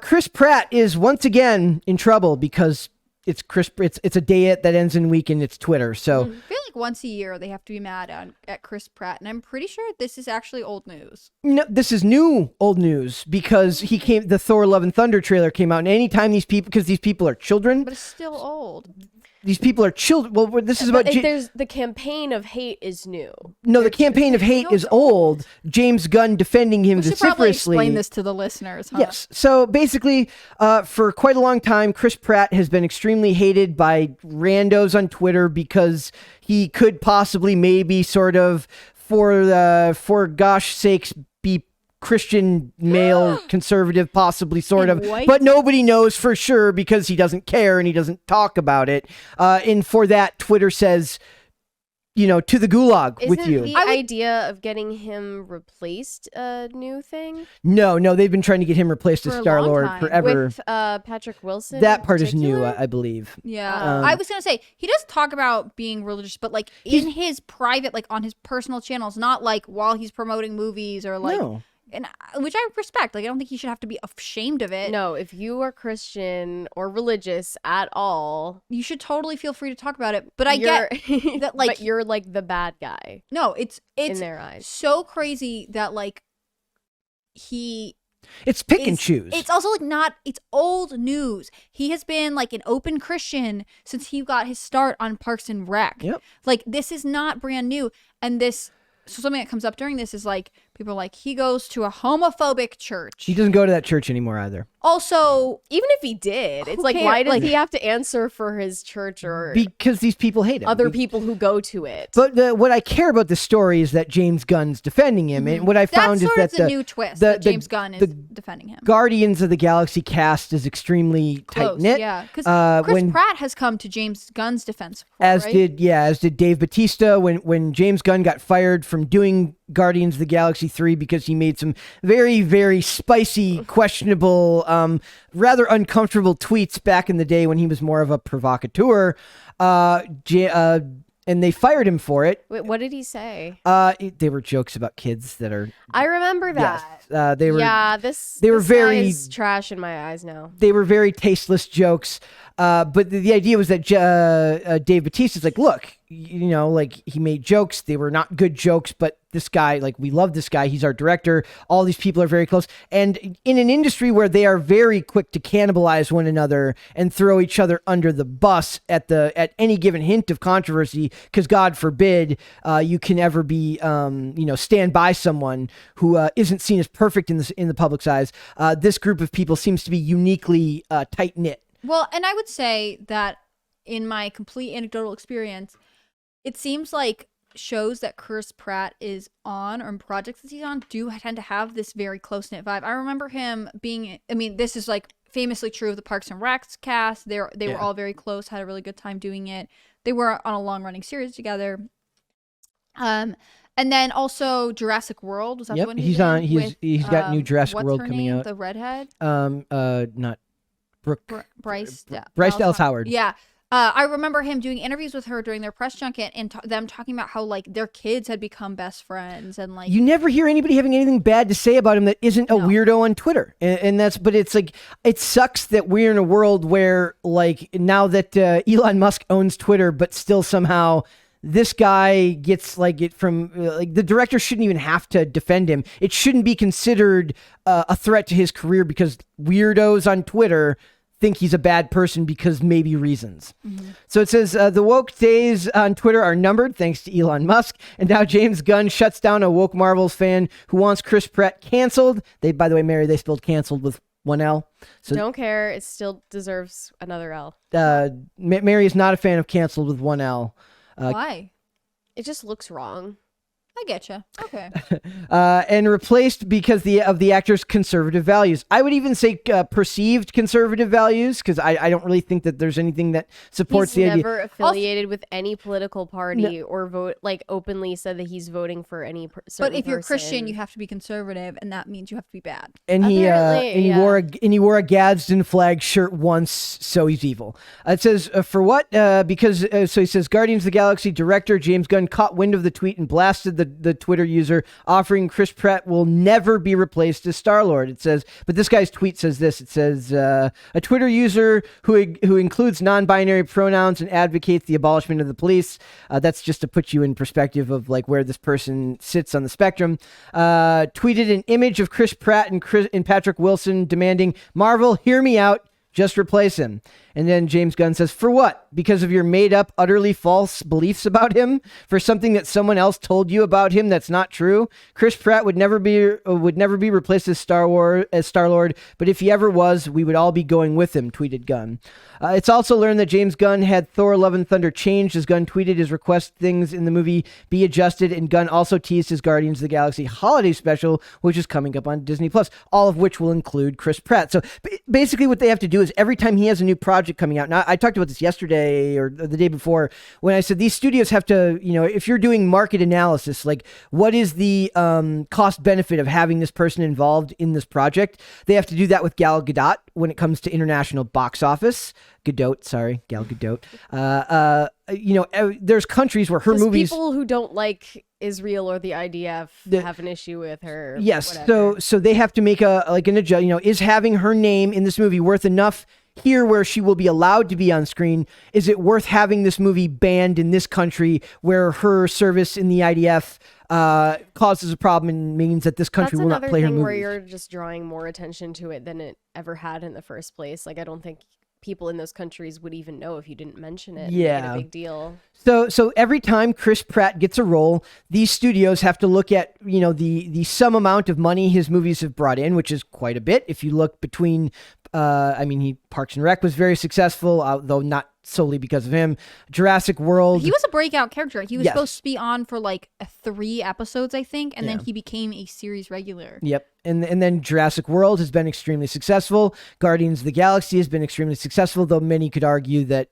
Chris Pratt is once again in trouble because it's a day that ends in week and it's Twitter. So I feel like once a year they have to be mad at Chris Pratt, and I'm pretty sure this is actually old news. No, this is new old news because the Thor: Love and Thunder trailer came out, and anytime these people are children, but it's still old. These people are children. Well, this is about. There's the campaign of hate is new. No, the campaign of hate is old. James Gunn defending him vociferously. We should probably explain this to the listeners, huh? Yes. So basically, for quite a long time, Chris Pratt has been extremely hated by randos on Twitter because he could possibly, maybe, sort of, for gosh sakes, be Christian male conservative, possibly, sort of, but nobody knows for sure because he doesn't care and he doesn't talk about it. And for that, Twitter says, to the gulag with you. Isn't the idea of getting him replaced a new thing? No, they've been trying to get him replaced as Star-Lord forever. With Patrick Wilson? That part is new, I believe. Yeah. I was going to say, he does talk about being religious, but like in his private, like on his personal channels, not like while he's promoting movies or like... No. And which I respect. Like, I don't think he should have to be ashamed of it. No, if you are Christian or religious at all, you should totally feel free to talk about it. But I get that, like, but you're like the bad guy. No, it's in their eyes. So crazy that like it's pick and choose. It's also like it's old news. He has been like an open Christian since he got his start on Parks and Rec. Yep. Like, this is not brand new, and this. So something that comes up during this is like, people are like, he goes to a homophobic church. He doesn't go to that church anymore either. Also, even if he did, it's like, why does he have to answer for his church or... Because these people hate him. Other people who go to it. But what I care about the story is that James Gunn's defending him. And what I found is that the new twist, that James Gunn is defending him. Guardians of the Galaxy cast is extremely tight-knit. Yeah, because Chris Pratt has come to James Gunn's defense before, as did Dave Bautista when James Gunn got fired from doing Guardians of the Galaxy 3 because he made some very, very spicy, questionable, rather uncomfortable tweets back in the day when he was more of a provocateur. And they fired him for it. Wait, what did he say? They were jokes about kids that are... I remember that. Yes, they were. Yeah, they were very trash in my eyes now. They were very tasteless jokes. But the idea was that Dave Bautista's like, look, like he made jokes. They were not good jokes, but this guy, like, we love this guy. He's our director. All these people are very close. And in an industry where they are very quick to cannibalize one another and throw each other under the bus at any given hint of controversy, because God forbid you can ever be, stand by someone who isn't seen as perfect in the public's eyes. This group of people seems to be uniquely tight-knit. Well, and I would say that in my complete anecdotal experience, it seems like shows that Chris Pratt is on, or projects that he's on, do tend to have this very close-knit vibe. I remember him being, this is like famously true of the Parks and Rec cast. They were all very close, had a really good time doing it. They were on a long-running series together. And then also Jurassic World, was that the one he's on? He's got new Jurassic World coming out. The redhead? Not Bryce Dallas Howard. Yeah. I remember him doing interviews with her during their press junket and them talking about how like their kids had become best friends, and like you never hear anybody having anything bad to say about him that isn't a weirdo on Twitter. And but it's like, it sucks that we're in a world where like now that Elon Musk owns Twitter, but still somehow this guy gets like it from like the director shouldn't even have to defend him. It shouldn't be considered a threat to his career because weirdos on Twitter think he's a bad person because maybe reasons. Mm-hmm. So it says the woke days on Twitter are numbered thanks to Elon Musk, and now James Gunn shuts down a woke Marvels fan who wants Chris Pratt canceled. By the way, Mary, they spelled canceled with one L. So don't care. It still deserves another L. Mary is not a fan of canceled with one L. Why? It just looks wrong. I get you. Okay. And replaced because of the actor's conservative values. I would even say perceived conservative values, because I don't really think that there's anything that supports the idea. He's never affiliated with any political party or openly said that he's voting for any certain But if you're person. Christian, you have to be conservative, and that means you have to be bad. And he wore a Gadsden flag shirt once, so he's evil. It says for what? Because so he says Guardians of the Galaxy director James Gunn caught wind of the tweet and blasted the the Twitter user, offering Chris Pratt will never be replaced as Star-Lord. It says, but this guy's tweet says this. It says, a Twitter user who includes non-binary pronouns and advocates the abolishment of the police. That's just to put you in perspective of like where this person sits on the spectrum. Tweeted an image of Chris Pratt and Patrick Wilson demanding, Marvel, hear me out. Just replace him. And then James Gunn says, for what? Because of your made up, utterly false beliefs about him? For something that someone else told you about him that's not true? Chris Pratt would never be replaced as Star-Lord, but if he ever was, we would all be going with him, tweeted Gunn. It's also learned that James Gunn had Thor Love and Thunder changed, as Gunn tweeted his request things in the movie be adjusted, and Gunn also teased his Guardians of the Galaxy holiday special, which is coming up on Disney+, all of which will include Chris Pratt. So basically what they have to do is every time he has a new project coming out, now I talked about this yesterday or the day before when I said these studios have to, if you're doing market analysis, like what is the cost benefit of having this person involved in this project, they have to do that with Gal Gadot when it comes to international box office. Gal Gadot. There's countries where her movies. People who don't like Israel or the IDF have an issue with her. Yes, whatever. so they have to make an adjustment. Is having her name in this movie worth enough here where she will be allowed to be on screen? Is it worth having this movie banned in this country where her service in the IDF causes a problem and means that this country will not play her movies? Where you're just drawing more attention to it than it ever had in the first place. Like, I don't think people in those countries would even know if you didn't mention it. Yeah, and make it a big deal. So every time Chris Pratt gets a role, these studios have to look at the sum amount of money his movies have brought in, which is quite a bit. If you look between, Parks and Rec was very successful, though not solely because of him. Jurassic World. He was a breakout character. He was supposed to be on for like 3 episodes, I think, and then he became a series regular. Yep. And then Jurassic World has been extremely successful. Guardians of the Galaxy has been extremely successful, though many could argue that,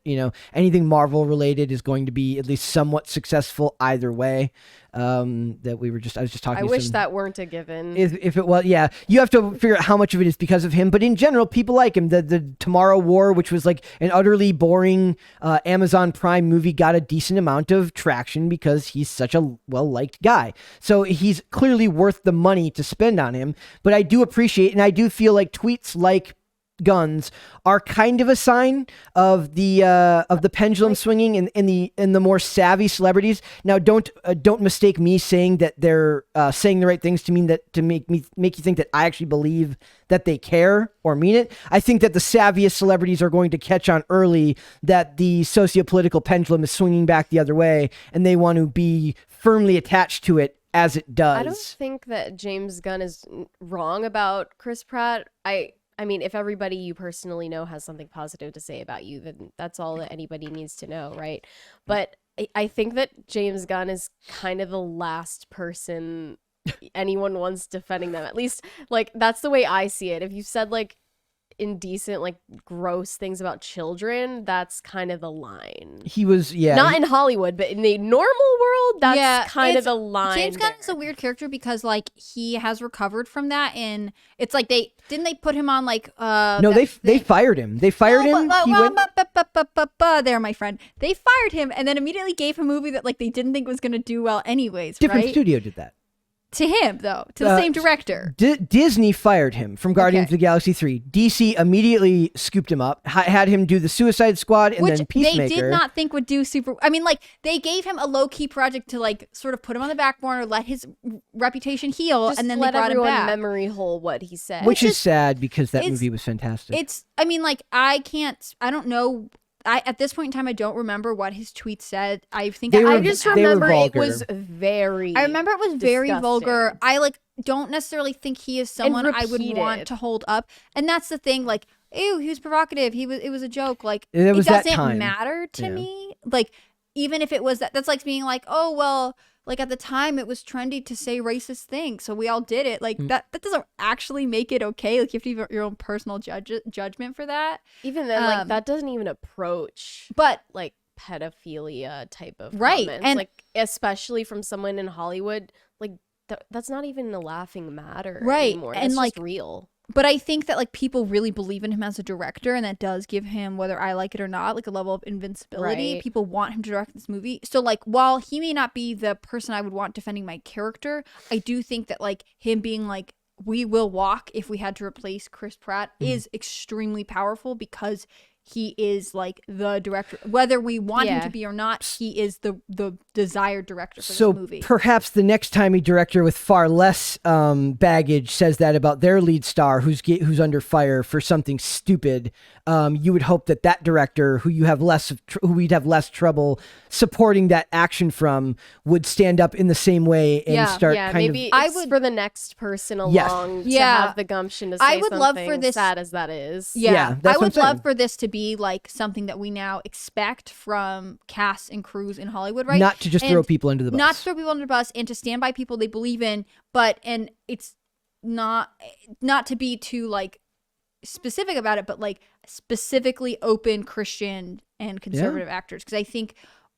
anything Marvel related is going to be at least somewhat successful either way. I was just talking. I wish that weren't a given. If it was, yeah, you have to figure out how much of it is because of him. But in general, people like him. The Tomorrow War, which was like an utterly boring Amazon Prime movie, got a decent amount of traction because he's such a well-liked guy. So he's clearly worth the money to spend on him. But I do appreciate, and I do feel like tweets like Gunn's are kind of a sign of the pendulum swinging in the more savvy celebrities. Now, don't mistake me saying that they're saying the right things to mean that to make you think that I actually believe that they care or mean it. I think that the savviest celebrities are going to catch on early that the socio-political pendulum is swinging back the other way, and they want to be firmly attached to it as it does. I don't think that James Gunn is wrong about Chris Pratt. I mean, if everybody you personally know has something positive to say about you, then that's all that anybody needs to know, right? But I think that James Gunn is kind of the last person anyone wants defending them. At least, like, that's the way I see it. If you said, like, indecent, like, gross things about children, that's kind of the line. He was, not in Hollywood, but in the normal world, that's kind of the line. James Gunn is a weird character because, like, he has recovered from that, and it's like they put him on, like, no, they fired him. They fired him. There, my friend. They fired him and then immediately gave him a movie that, like, they didn't think was going to do well anyways. Different studio did that. To him, though, to the same director. Disney fired him from Guardians of the Galaxy 3. DC immediately scooped him up, had him do the Suicide Squad and then Peacemaker. They did not think would do super. I mean, like, they gave him a low-key project to, like, sort of put him on the back burner, let his reputation heal, and then they brought him back. Memory hole what he said. Which is sad because that movie was fantastic. I mean, like, I don't know. At this point in time, I don't remember what his tweet said. I think I just remember it was very. I remember it was very vulgar. I don't necessarily think he is someone I would want to hold up. And that's the thing. Like, ew, he was provocative. It was a joke. Like, it doesn't matter to me. Like, even if it was that's like being like, oh well. Like, at the time, it was trendy to say racist things, so we all did it. Like, that doesn't actually make it okay. Like, you have to have your own personal judgment for that. Even then, like, that doesn't even approach, like, pedophilia type of right. comments. And, like, especially from someone in Hollywood, like, that's not even a laughing matter right. anymore. And, it's like, just real. But I think that like people really believe in him as a director, and that does give him, whether I like it or not, like a level of invincibility. Right. People want him to direct this movie. So like while he may not be the person I would want defending my character, I do think that like him being like, we will walk if we had to replace Chris Pratt is extremely powerful, because he is like the director. Whether we want him to be or not, he is the desired director for So this movie. perhaps the next time a director with far less baggage says that about their lead star, who's under fire for something stupid, you would hope that director, who we'd have less trouble supporting that action from, would stand up in the same way and start kind maybe of. I would for the next person along to have the gumption to say I would love something for this, sad as that is. Yeah, that's I what I'm would love saying. for this to be like something that we now expect from casts and crews in Hollywood, right? Not to just throw people under the bus. Not to throw people under the bus, and to stand by people they believe in, and it's not to be too like specific about it, but like specifically open Christian and conservative actors, because I think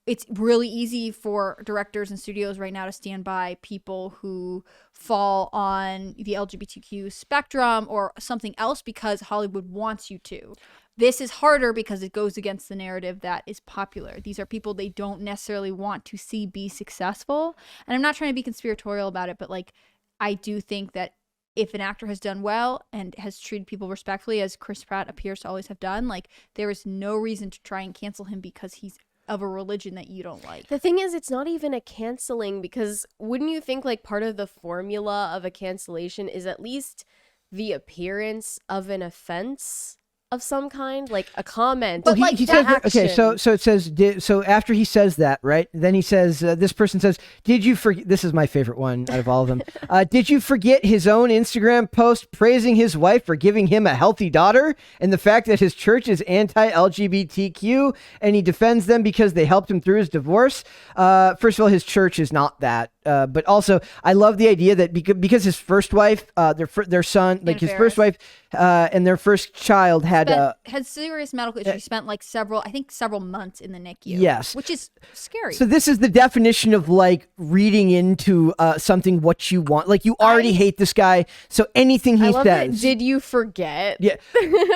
it's really easy for directors and studios right now to stand by people who fall on the LGBTQ spectrum or something else because Hollywood wants you to. This is harder because it goes against the narrative that is popular. These are people they don't necessarily want to see be successful. And I'm not trying to be conspiratorial about it, but like, I do think that if an actor has done well and has treated people respectfully, as Chris Pratt appears to always have done, like, there is no reason to try and cancel him because he's of a religion that you don't like. The thing is, it's not even a canceling, because wouldn't you think like part of the formula of a cancellation is at least the appearance of an offense of some kind, like a comment? But like he that says, okay, so it says, so after he says that, right, then he says, this person says, did you forget, this is my favorite one out of all of them, did you forget his own Instagram post praising his wife for giving him a healthy daughter, and the fact that his church is anti-LGBTQ and he defends them because they helped him through his divorce? First of all, his church is not that. But also, I love the idea that because his first wife, their son, like his first wife and their first child had serious medical issues. She spent like several months in the NICU. Yes, which is scary. So this is the definition of like reading into something what you want. Like you already hate this guy, so anything he says. Did you forget? Yeah,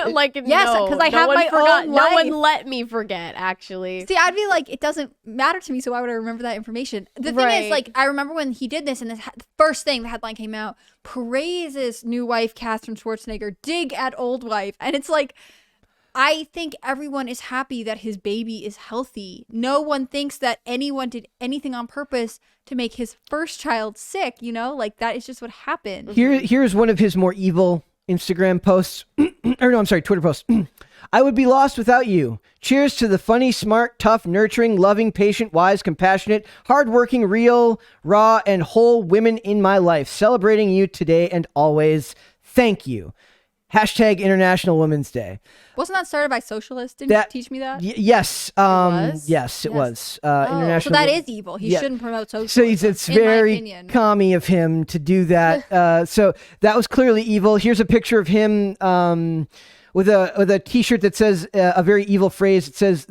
like yes, because I have my own life. No one let me forget. Actually, see, I'd be like, it doesn't matter to me, so why would I remember that information? The thing is, like, I remember when he did this, and the first thing the headline came out: praises new wife Katherine Schwarzenegger, dig at old wife, and it's like, I think everyone is happy that his baby is healthy. No one thinks that anyone did anything on purpose to make his first child sick, you know? Like, that is just what happened. Here's one of his more evil Instagram posts. Or no, I'm sorry, Twitter posts. I would be lost without you. Cheers to the funny, smart, tough, nurturing, loving, patient, wise, compassionate, hardworking, real, raw, and whole women in my life. Celebrating you today and always. Thank you. Hashtag International Women's Day. Wasn't that started by socialists? Didn't you teach me that? Yes. Yes, it was. International. So that is evil. He shouldn't promote socialism. So it's very commie of him to do that. So that was clearly evil. Here's a picture of him with a T-shirt that says a very evil phrase. It says,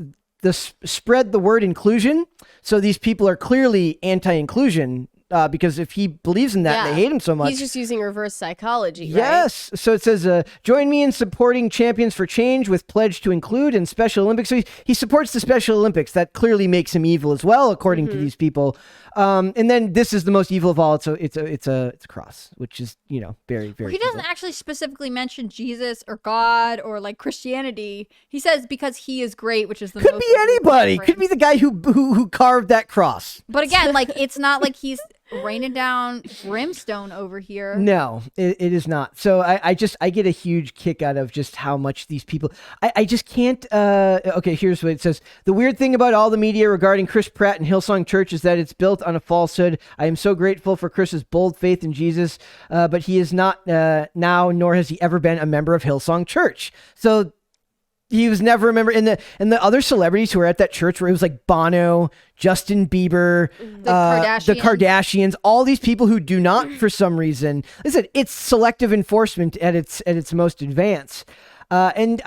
spread the word inclusion. So these people are clearly anti-inclusion. Because if he believes in that, they hate him so much. He's just using reverse psychology, right? Yes. So it says, join me in supporting Champions for Change with pledge to include in Special Olympics. So he supports the Special Olympics. That clearly makes him evil as well, according to these people. And then this is the most evil of all. It's a cross, which is, very, very He doesn't actually specifically mention Jesus or God or like Christianity. He says because he is great, which is the could be anybody. Could be the guy who carved that cross. But again, like, it's not like he's raining down brimstone over here. No, it is not. So I get a huge kick out of just how much these people, I just can't, okay, here's what it says. The weird thing about all the media regarding Chris Pratt and Hillsong Church is that it's built on a falsehood. I am so grateful for Chris's bold faith in Jesus, but he is not now, nor has he ever been a member of Hillsong Church. So he was never a member. And the other celebrities who were at that church, where it was like Bono, Justin Bieber, the Kardashians, all these people who do not, for some reason, listen, it's selective enforcement at its most advanced. And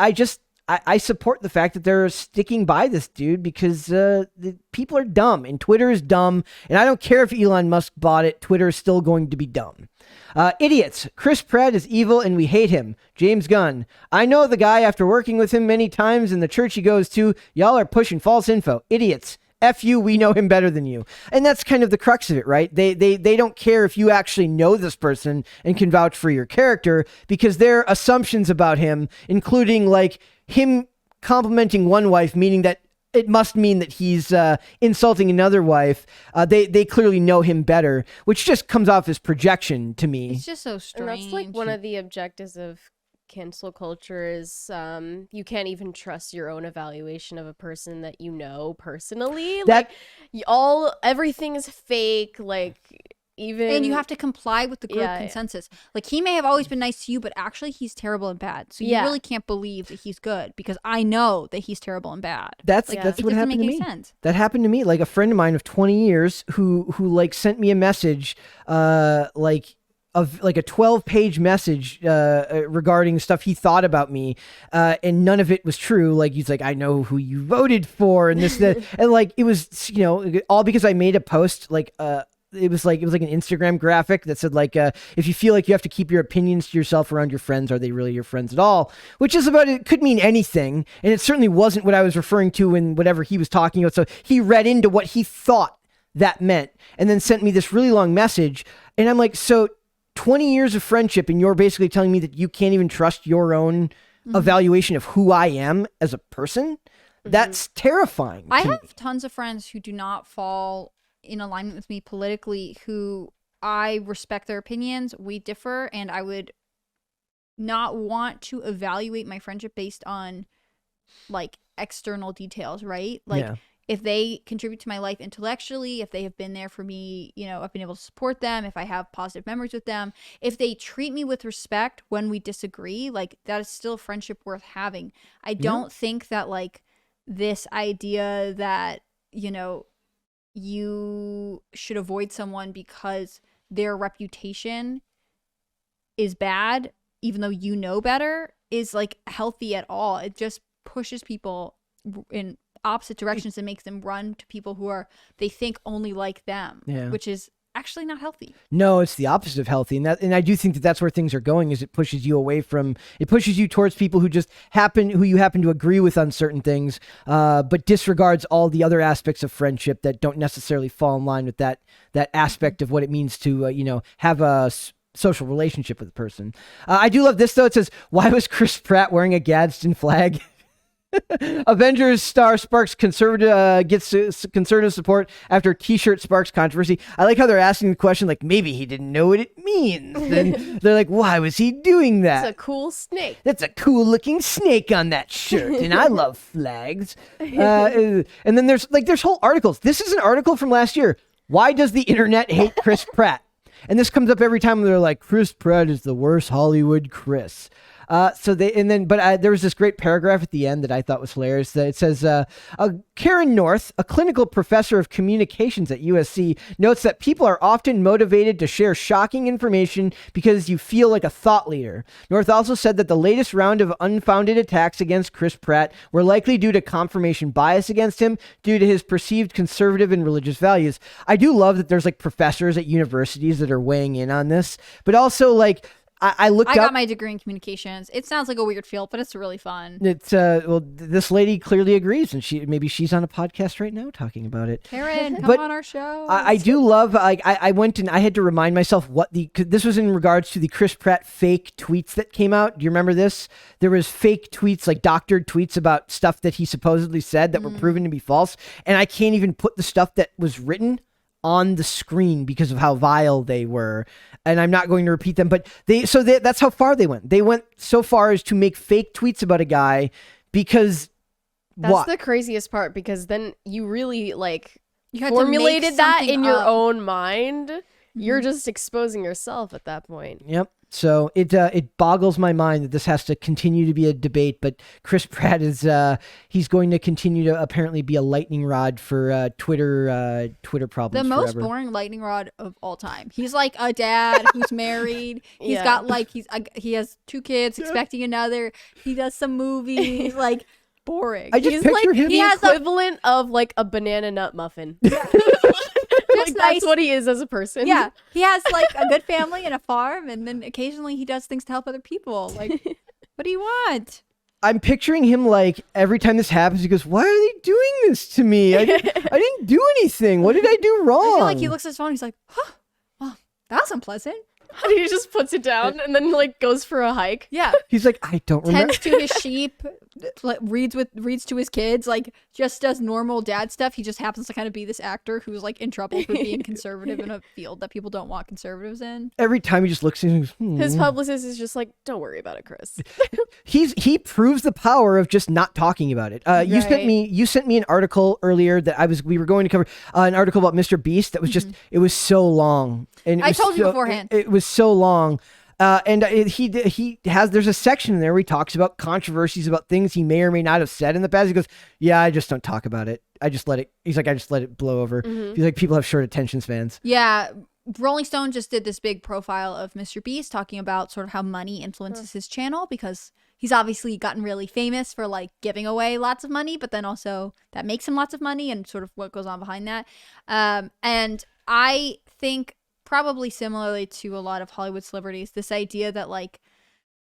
I support the fact that they're sticking by this dude because the people are dumb and Twitter is dumb. And I don't care if Elon Musk bought it. Twitter is still going to be dumb. Idiots. Chris Pratt is evil and we hate him. James Gunn. I know the guy after working with him many times in the church he goes to. Y'all are pushing false info. Idiots. F you, we know him better than you. And that's kind of the crux of it, right? They don't care if you actually know this person and can vouch for your character because their assumptions about him, including like him complimenting one wife, meaning that it must mean that he's insulting another wife. They clearly know him better, which just comes off as projection to me. It's just so strange. And that's like one of the objectives of cancel culture is you can't even trust your own evaluation of a person that you know personally. That Everything is fake. Like even and you have to comply with the group consensus. Like he may have always been nice to you, but actually he's terrible and bad. So you really can't believe that he's good because I know that he's terrible and bad. That's what happened to me. That happened to me. Like a friend of mine of 20 years who like sent me a message like a 12-page message regarding stuff he thought about me, and none of it was true. Like he's like, I know who you voted for, and this, that, and like it was, all because I made a post like it was like an Instagram graphic that said like if you feel like you have to keep your opinions to yourself around your friends, are they really your friends at all? Which is about, it could mean anything, and it certainly wasn't what I was referring to in whatever he was talking about. So he read into what he thought that meant, and then sent me this really long message, and I'm like, so 20 years of friendship, and you're basically telling me that you can't even trust your own evaluation of who I am as a person? That's terrifying. I have tons of friends who do not fall in alignment with me politically, who I respect their opinions. We differ, and I would not want to evaluate my friendship based on like external details, right? Like if they contribute to my life intellectually, if they have been there for me, I've been able to support them, if I have positive memories with them, if they treat me with respect when we disagree, like that is still a friendship worth having. I don't think that like this idea that, you should avoid someone because their reputation is bad, even though you know better, is like healthy at all. It just pushes people in opposite directions and makes them run to people who they think only like them, which is actually not healthy. No, it's the opposite of healthy, and I do think that that's where things are going. Is it pushes you towards people who you happen to agree with on certain things, but disregards all the other aspects of friendship that don't necessarily fall in line with that aspect of what it means to have a social relationship with a person. I do love this though. It says, "Why was Chris Pratt wearing a Gadsden flag?" Avengers star sparks gets conservative support after T-shirt sparks controversy. I like how they're asking the question like maybe he didn't know what it means. Then they're like, why was he doing that? It's a cool snake. That's a cool looking snake on that shirt, and I love flags. And then there's whole articles. This is an article from last year. Why does the internet hate Chris Pratt? And this comes up every time they're like, Chris Pratt is the worst Hollywood Chris. There was this great paragraph at the end that I thought was hilarious. That it says, Karen North, a clinical professor of communications at USC, notes that people are often motivated to share shocking information because you feel like a thought leader. North also said that the latest round of unfounded attacks against Chris Pratt were likely due to confirmation bias against him due to his perceived conservative and religious values. I do love that there's like professors at universities that are weighing in on this, but also like, I got my degree in communications. It sounds like a weird field, but it's really fun. It's this lady clearly agrees, and she's on a podcast right now talking about it. Karen, come on our show. I do love. I went and I had to remind myself this was in regards to the Chris Pratt fake tweets that came out. Do you remember this? There was fake tweets, like doctored tweets about stuff that he supposedly said that were proven to be false, and I can't even put the stuff that was written on the screen because of how vile they were, and I'm not going to repeat them, but that's how far they went. They went so far as to make fake tweets about a guy because that's the craziest part, because then you really you formulated that in your own mind. You're just exposing yourself at that point. Yep. So it boggles my mind that this has to continue to be a debate. But Chris Pratt is he's going to continue to apparently be a lightning rod for Twitter problems. The most forever. boring lightning rod of all time. He's like a dad who's married. He's got like he has 2 kids, expecting another. He does some movies. Like boring. I just He's picture like him. the equivalent of like a banana nut muffin. Like, nice. that's what he is as a person. Yeah, he has like a good family and a farm, and then occasionally he does things to help other people. Like, what do you want? I'm picturing him like every time this happens, he goes, "Why are they doing this to me? I didn't do anything. What did I do wrong?" I feel like he looks at his phone. He's like, "Huh, well, that's unpleasant." And he just puts it down and then like goes for a hike. Yeah, He's like, "I don't remember." tends to his sheep, like, reads to his kids, like just does normal dad stuff. He just happens to kind of be this actor who's like in trouble for being conservative in a field that people don't want conservatives in. Every time he just looks at him, he goes, His publicist is just like, don't worry about it, Chris. he proves the power of just not talking about it. You sent me an article earlier that we were going to cover an article about Mr. Beast that was just it was so long, and I told you beforehand. It was so long. There's a section in there where he talks about controversies about things he may or may not have said in the past. He goes, "Yeah, I just don't talk about it. I just let it." He's like, "I just let it blow over." He's like, "People have short attention spans." Yeah, Rolling Stone just did this big profile of Mr. Beast talking about sort of how money influences his channel, because he's obviously gotten really famous for like giving away lots of money, but then also that makes him lots of money and sort of what goes on behind that. And I think, probably similarly to a lot of Hollywood celebrities, this idea that like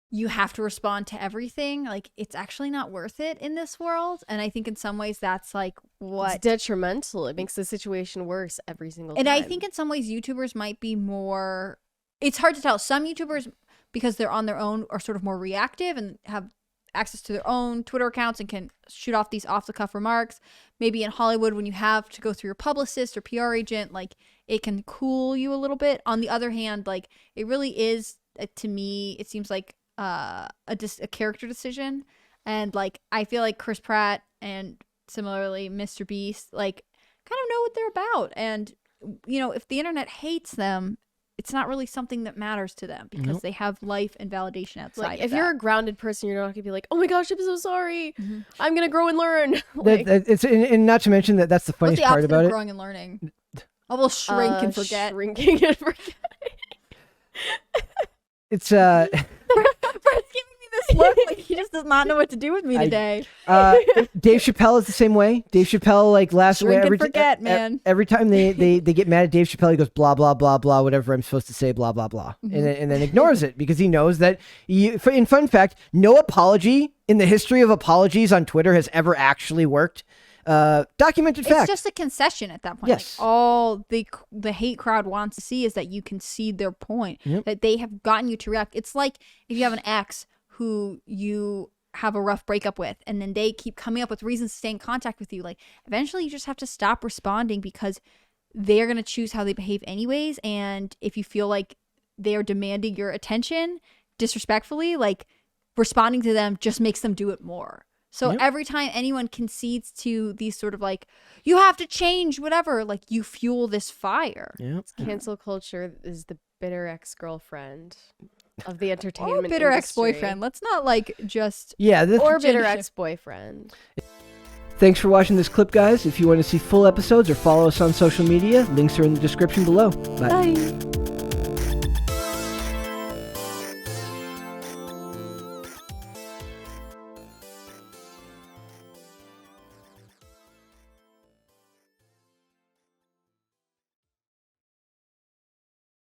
you have to respond to everything, like it's actually not worth it in this world. And I think in some ways that's like what It's detrimental. It makes the situation worse every single and time. I think in some ways YouTubers might be more, it's hard to tell. Some YouTubers, because they're on their own, are sort of more reactive and have access to their own Twitter accounts and can shoot off these off-the-cuff remarks. Maybe in Hollywood, when you have to go through your publicist or PR agent, like it can cool you a little bit. On the other hand, like it really is, to me, it seems like a character decision. And like I feel like Chris Pratt and similarly Mr. Beast like kind of know what they're about. And you know, if the internet hates them, it's not really something that matters to them because they have life and validation outside. Like, of if that. you're a grounded person, you're not gonna be like, "Oh my gosh, I'm so sorry. I'm gonna grow and learn." And not to mention that's the What's funniest the part opposite about of it. growing and learning? I will shrink and forget. Shrinking and forget. It's Brett's giving me this look like he just does not know what to do with me today. Dave Chappelle is the same way. Dave Chappelle, like Shrink and forget, man. Every time they get mad at Dave Chappelle, he goes blah blah blah blah, whatever I'm supposed to say, blah blah blah, and then ignores it because he knows that. In fun fact, no apology in the history of apologies on Twitter has ever actually worked. Documented fact. It's just a concession at that point. Yes. Like, all the hate crowd wants to see is that you concede their point, that they have gotten you to react. It's like if you have an ex who you have a rough breakup with, and then they keep coming up with reasons to stay in contact with you. Like eventually you just have to stop responding because they're going to choose how they behave anyways. And if you feel like they are demanding your attention disrespectfully, like responding to them just makes them do it more. So every time anyone concedes to these sort of like, you have to change, whatever, like you fuel this fire. Cancel culture is the bitter ex-girlfriend of the entertainment Or bitter industry. ex-boyfriend. Let's not like just... Or bitter gender- ex-boyfriend. Thanks for watching this clip, guys. If you want to see full episodes or follow us on social media, links are in the description below. Bye. Bye.